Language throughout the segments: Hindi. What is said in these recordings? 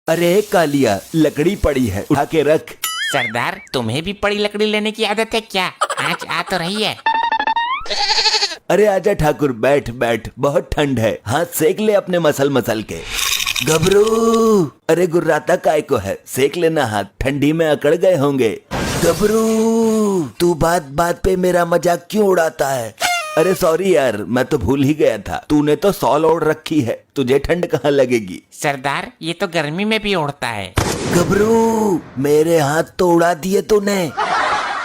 अरे कालिया, लकड़ी पड़ी है, उठा के रख। सरदार, तुम्हें भी पड़ी लकड़ी लेने की आदत है क्या? आज आ तो रही है। अरे आजा ठाकुर, बैठ बैठ, बहुत ठंड है, हाथ सेक ले अपने मसल मसल के। गबरू, अरे गुर्राता काय को है, सेक लेना हाथ, ठंडी में अकड़ गए होंगे। गबरू, तू बात बात पे मेरा मजाक क्यों उड़ाता है? अरे सॉरी यार, मैं तो भूल ही गया था, तूने तो सॉल ओढ़ रखी है, तुझे ठंड कहाँ लगेगी? सरदार, ये तो गर्मी में भी उड़ता है। गबरू, मेरे हाथ तो उड़ा दिए तूने।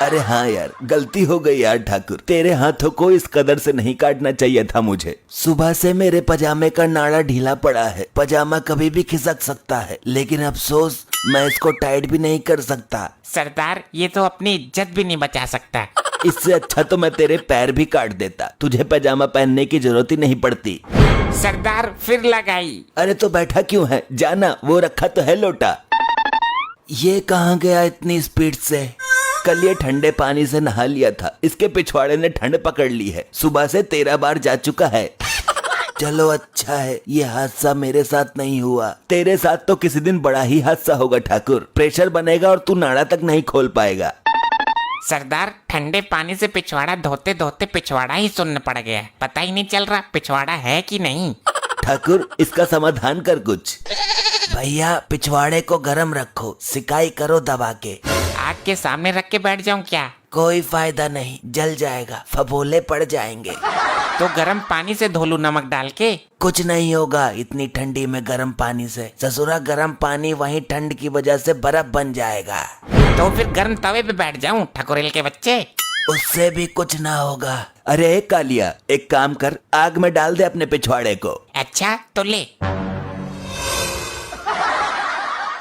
अरे हाँ यार, गलती हो गई यार ठाकुर, तेरे हाथों को इस कदर से नहीं काटना चाहिए था मुझे। सुबह से मेरे पजामे का नाड़ा ढीला पड़ा है, पजामा कभी भी खिसक सकता है, लेकिन अफसोस मैं इसको टाइट भी नहीं कर सकता। सरदार, ये तो अपनी इज्जत भी नहीं बचा सकता। इससे अच्छा तो मैं तेरे पैर भी काट देता, तुझे पजामा पहनने की जरूरत ही नहीं पड़ती। सरदार, फिर लगाई। अरे तो बैठा क्यों है, जाना, वो रखा तो है लोटा। ये कहाँ गया इतनी स्पीड से? कल ये ठंडे पानी से नहा लिया था, इसके पिछवाड़े ने ठंड पकड़ ली है, सुबह से 13 बार जा चुका है। चलो अच्छा है, ये हादसा मेरे साथ नहीं हुआ, तेरे साथ तो किसी दिन बड़ा ही हादसा होगा ठाकुर, प्रेशर बनेगा और तू नाड़ा तक नहीं खोल पाएगा। सरदार, ठंडे पानी से पिछवाड़ा धोते धोते पिछवाड़ा ही सुन्न पड़ गया, पता ही नहीं चल रहा पिछवाड़ा है कि नहीं। ठाकुर, इसका समाधान कर कुछ। भैया, पिछवाड़े को गरम रखो, सिकाई करो दबा के। आग के सामने रख के बैठ जाऊं क्या? कोई फायदा नहीं, जल जाएगा, फफोले पड़ जाएंगे। तो गर्म पानी से धो लूं नमक डाल के? कुछ नहीं होगा इतनी ठंडी में गर्म पानी से, ससुरा गर्म पानी वहीं ठंड की वजह से बर्फ बन जाएगा। तो फिर गर्म तवे पे बैठ जाऊं ठकुरेल के बच्चे? उससे भी कुछ ना होगा। अरे कालिया, एक काम कर, आग में डाल दे अपने पिछवाड़े को। अच्छा तो ले।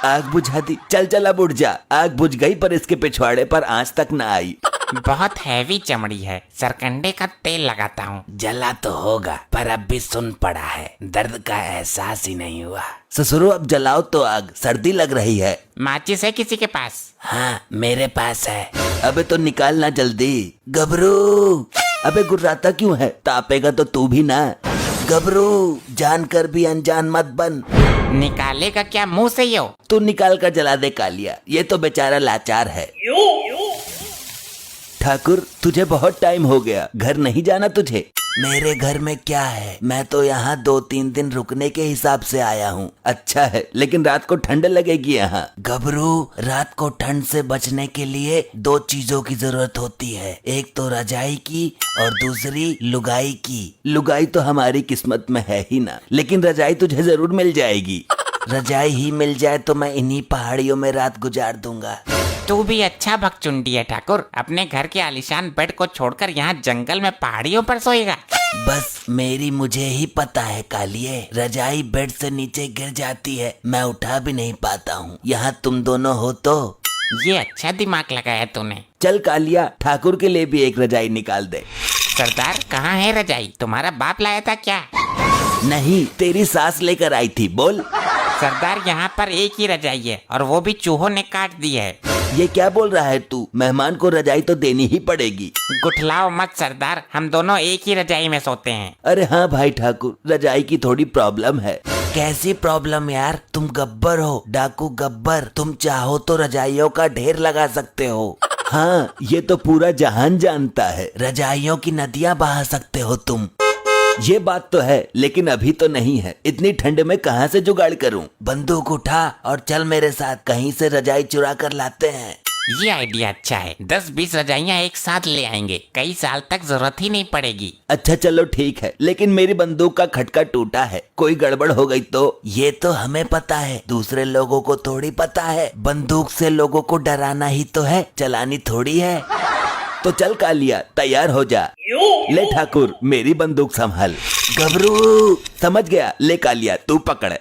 आग बुझा दी, चल चल अब उठ जा। आग बुझ गई पर इसके पिछवाड़े पर आंच तक न आई। बहुत हैवी चमड़ी है, सरकंडे का तेल लगाता हूँ। जला तो होगा पर अब भी सुन पड़ा है, दर्द का एहसास ही नहीं हुआ। ससुरो, अब जलाओ तो आग, सर्दी लग रही है। माचिस है किसी के पास? हाँ, मेरे पास है। अबे तो निकालना जल्दी। गबरू, अबे गुर्राता क्यों है, तापेगा तो तू भी ना। गबरू, जानकर भी अनजान मत बन। निकालेगा क्या मुंह से यो? तू निकाल कर जला दे कालिया, ये तो बेचारा लाचार है। ठाकुर, तुझे बहुत टाइम हो गया, घर नहीं जाना तुझे? मेरे घर में क्या है, मैं तो यहाँ 2-3 दिन रुकने के हिसाब से आया हूँ। अच्छा है, लेकिन रात को ठंड लगेगी यहाँ। गबरू, रात को ठंड से बचने के लिए 2 चीजों की जरूरत होती है, एक तो रजाई की और दूसरी लुगाई की। लुगाई तो हमारी किस्मत में है ही ना, लेकिन रजाई तुझे जरूर मिल जाएगी। रजाई ही मिल जाए तो मैं इन्हीं पहाड़ियों में रात गुजार दूंगा। तू भी अच्छा भगचुंडी है ठाकुर, अपने घर के आलीशान बेड को छोड़कर यहाँ जंगल में पहाड़ियों पर सोएगा। बस मेरी मुझे ही पता है कालिए, रजाई बेड से नीचे गिर जाती है, मैं उठा भी नहीं पाता हूँ, यहाँ तुम दोनों हो तो। ये अच्छा दिमाग लगाया तूने। चल कालिया, ठाकुर के लिए भी एक रजाई निकाल दे। सरदार, कहाँ है रजाई? तुम्हारा बाप लाया था क्या? नहीं, तेरी सास लेकर आई थी, बोल। सरदार, यहाँ पर एक ही रजाई है और वो भी चूहों ने काट दी है। ये क्या बोल रहा है तू? मेहमान को रजाई तो देनी ही पड़ेगी। गुठलाओ मत सरदार, हम दोनों एक ही रजाई में सोते हैं। अरे हाँ भाई ठाकुर, रजाई की थोड़ी प्रॉब्लम है। कैसी प्रॉब्लम यार? तुम गब्बर हो, डाकू गब्बर, तुम चाहो तो रजाइयों का ढेर लगा सकते हो। हाँ, ये तो पूरा जहान जानता है, रजाइयों की नदियाँ बहा सकते हो तुम। ये बात तो है, लेकिन अभी तो नहीं है, इतनी ठंड में कहाँ से जुगाड़ करूं? बंदूक उठा और चल मेरे साथ, कहीं से रजाई चुरा कर लाते हैं। ये आइडिया अच्छा है, 10-20 रजाइयाँ एक साथ ले आएंगे, कई साल तक जरूरत ही नहीं पड़ेगी। अच्छा चलो ठीक है, लेकिन मेरी बंदूक का खटका टूटा है, कोई गड़बड़ हो गई तो? ये तो हमें पता है, दूसरे लोगों को थोड़ी पता है। बंदूक से लोगों को डराना ही तो है, चलानी थोड़ी है। तो चल कालिया, तैयार हो जा। ले ठाकुर, मेरी बंदूक संभाल। गबरू, समझ गया, ले कालिया, तू पकड़।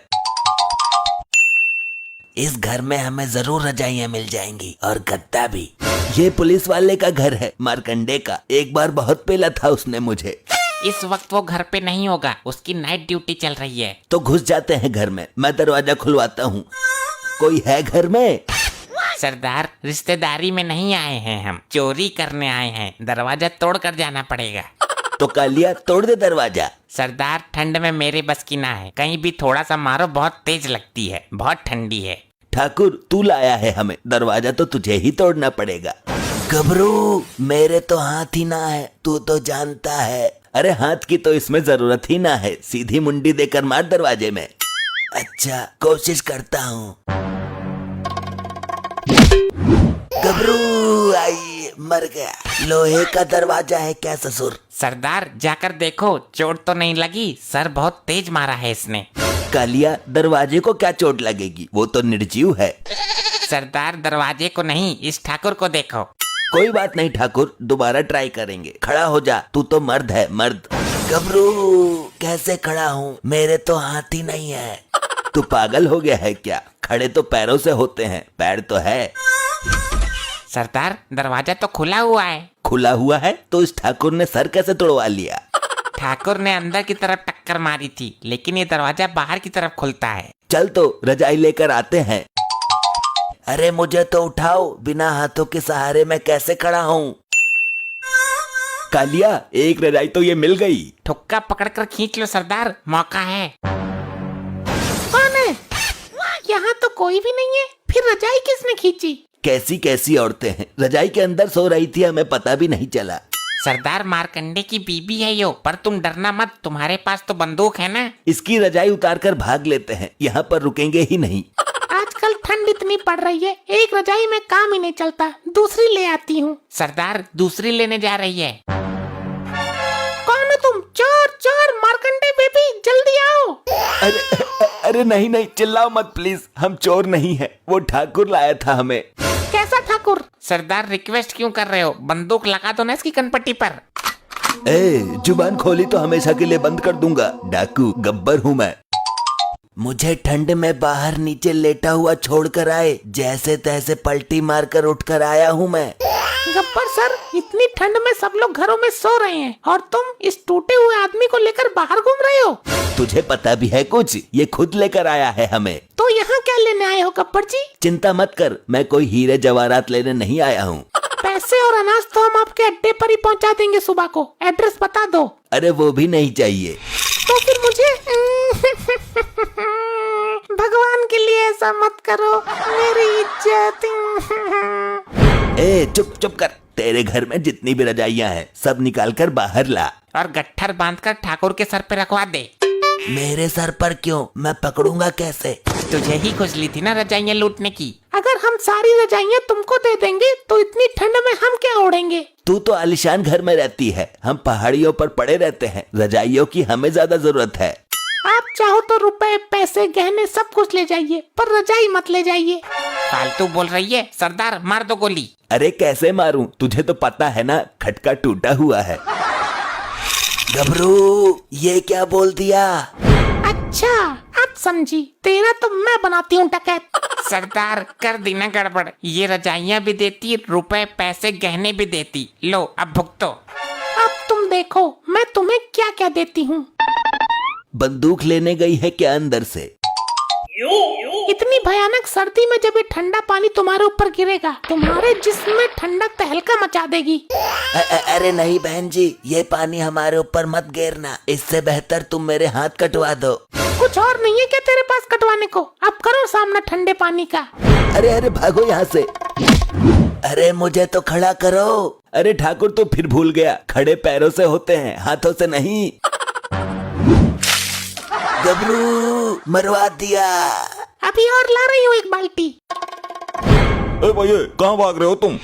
इस घर में हमें जरूर रजाइयाँ मिल जाएंगी और गद्दा भी। ये पुलिस वाले का घर है, मारकंडे का, एक बार बहुत पेला था उसने मुझे। इस वक्त वो घर पे नहीं होगा, उसकी नाइट ड्यूटी चल रही है। तो घुस जाते हैं घर में, मैं दरवाजा खुलवाता हूँ। कोई है घर में? सरदार, रिश्तेदारी में नहीं आए हैं हम, चोरी करने आए हैं, दरवाजा तोड़ कर जाना पड़ेगा। तो कालिया, तोड़ दे दरवाजा। सरदार ठंड में मेरे बस की ना है, कहीं भी थोड़ा सा मारो बहुत तेज लगती है, बहुत ठंडी है। ठाकुर तू लाया है हमें, दरवाजा तो तुझे ही तोड़ना पड़ेगा। गबरू मेरे तो हाथ ही ना है, तू तो जानता है। अरे हाथ की तो इसमें जरूरत ही ना है, सीधी मुंडी देकर मार दरवाजे में। अच्छा कोशिश करता हूँ। गबरू आई, मर गया। लोहे का दरवाजा है क्या ससुर? सरदार जाकर देखो चोट तो नहीं लगी, सर बहुत तेज मारा है इसने। कालिया दरवाजे को क्या चोट लगेगी, वो तो निर्जीव है। सरदार दरवाजे को नहीं, इस ठाकुर को देखो। कोई बात नहीं ठाकुर, दोबारा ट्राई करेंगे। खड़ा हो जा, तू तो मर्द है मर्द। गबरू कैसे खड़ा हूँ, मेरे तो हाथ ही नहीं है। तू पागल हो गया है क्या? खड़े तो पैरों से होते हैं, पैर तो है। सरदार दरवाजा तो खुला हुआ है। खुला हुआ है तो इस ठाकुर ने सर कैसे तोड़वा लिया? ठाकुर ने अंदर की तरफ टक्कर मारी थी, लेकिन ये दरवाजा बाहर की तरफ खुलता है। चल तो रजाई लेकर आते हैं। अरे मुझे तो उठाओ, बिना हाथों के सहारे मैं कैसे खड़ा हूँ? कालिया एक रजाई तो ये मिल गई। ठुक्का पकड़कर खींच लो सरदार, मौका है। कौन है? यहाँ तो कोई भी नहीं है, फिर रजाई किसने खींची? कैसी कैसी औरतें हैं, रजाई के अंदर सो रही थी, हमें पता भी नहीं चला। सरदार मारकंडे की बीबी है यो, पर तुम डरना मत, तुम्हारे पास तो बंदूक है ना। इसकी रजाई उतार कर भाग लेते हैं, यहाँ पर रुकेंगे ही नहीं। आजकल ठंड इतनी पड़ रही है, एक रजाई में काम ही नहीं चलता, दूसरी ले आती हूँ। सरदार दूसरी लेने जा रही है। कौन हो तुम? चोर चोर, मारकंडे बेबी जल्दी आओ। अरे नहीं नहीं, चिल्लाओ मत प्लीज, हम चोर नहीं है, वो ठाकुर लाया था हमें। कैसा ठाकुर? सरदार रिक्वेस्ट क्यों कर रहे हो, बंदूक लगा दो ना इसकी कनपट्टी पर। जुबान खोली तो हमेशा के लिए बंद कर दूंगा। डाकू गब्बर हूँ मैं। मुझे ठंड में बाहर नीचे लेटा हुआ छोड़कर आए, जैसे तैसे पलटी मारकर उठकर आया हूँ मैं। गब्बर सर, इतनी ठंड में सब लोग घरों में सो रहे हैं और तुम इस टूटे हुए आदमी को लेकर बाहर घूम रहे हो। तुझे पता भी है कुछ? ये खुद लेकर आया है हमें। तो यहाँ क्या लेने आए हो गब्बर जी? चिंता मत कर, मैं कोई हीरे जवाहरात लेने नहीं आया हूँ। पैसे और अनाज तो हम आपके अड्डे पर ही पहुँचा देंगे सुबह को, एड्रेस बता दो। अरे वो भी नहीं चाहिए। तो फिर मुझे भगवान के लिए ऐसा मत करो, मेरी इज्जत। चुप चुप कर, तेरे घर में जितनी भी रजाइयाँ हैं सब निकाल कर बाहर ला और गट्ठर बांधकर ठाकुर के सर पे रखवा दे। मेरे सर पर क्यों? मैं पकड़ूंगा कैसे? तुझे ही खुजली थी ना रजाइयाँ लूटने की। अगर हम सारी रजाइयाँ तुमको दे देंगे तो इतनी ठंड में हम क्या ओढ़ेंगे? तू तो आलिशान घर में रहती है, हम पहाड़ियों पर पड़े रहते हैं, रजाइयों की हमें ज्यादा जरूरत है। आप चाहो तो रुपए पैसे गहने सब कुछ ले जाइए, पर रजाई मत ले जाइए। फालतू बोल रही है, सरदार मार दो गोली। अरे कैसे मारूं, तुझे तो पता है ना, खटका टूटा हुआ है। गबरू ये क्या बोल दिया? अच्छा अब समझी, तेरा तो मैं बनाती हूँ डकैत। सरदार कर दी ना गड़बड़, ये रजाइयाँ भी देती, रुपए पैसे गहने भी देती, लो अब भुगतो। अब तुम देखो मैं तुम्हें क्या क्या देती हूँ। बंदूक लेने गई है क्या अंदर से? इतनी भयानक सर्दी में जब ये ठंडा पानी तुम्हारे ऊपर गिरेगा, तुम्हारे जिस्म में ठंडक तहलका मचा देगी। अरे नहीं बहन जी, ये पानी हमारे ऊपर मत गिरना, इससे बेहतर तुम मेरे हाथ कटवा दो। कुछ और नहीं है क्या तेरे पास कटवाने को? अब करो सामना ठंडे पानी का। अरे भागो यहाँ से। अरे मुझे तो खड़ा करो। अरे ठाकुर तो फिर भूल गया, खड़े पैरों से होते हैं, हाथों से नहीं। गबरू मरवा दिया। अभी और ला रही हूँ एक बाल्टी। भैया कहाँ भाग रहे हो तुम?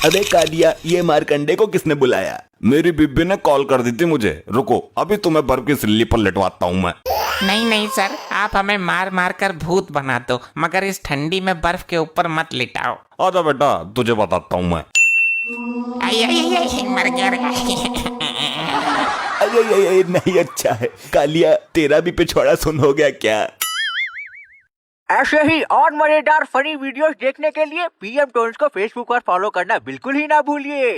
अबे कालिया, ये मारकंडे को किसने बुलाया? मेरी बीबी ने कॉल कर दी थी मुझे, रुको अभी तुम्हें बर्फ की सिल्ली पर लिटवाता हूँ मैं। नहीं नहीं सर, आप हमें मार मार कर भूत बना दो, मगर इस ठंडी में बर्फ के ऊपर मत लिटाओ। आजा बेटा, तुझे बताता हूँ मैं। आई आई आई, मर गया रे। अरे नहीं, अच्छा है कालिया, तेरा भी पिछवाड़ा सुन हो गया क्या? ऐसे ही और मजेदार फनी वीडियोस देखने के लिए पीएम टोन्स को फेसबुक पर फॉलो करना बिल्कुल ही ना भूलिए।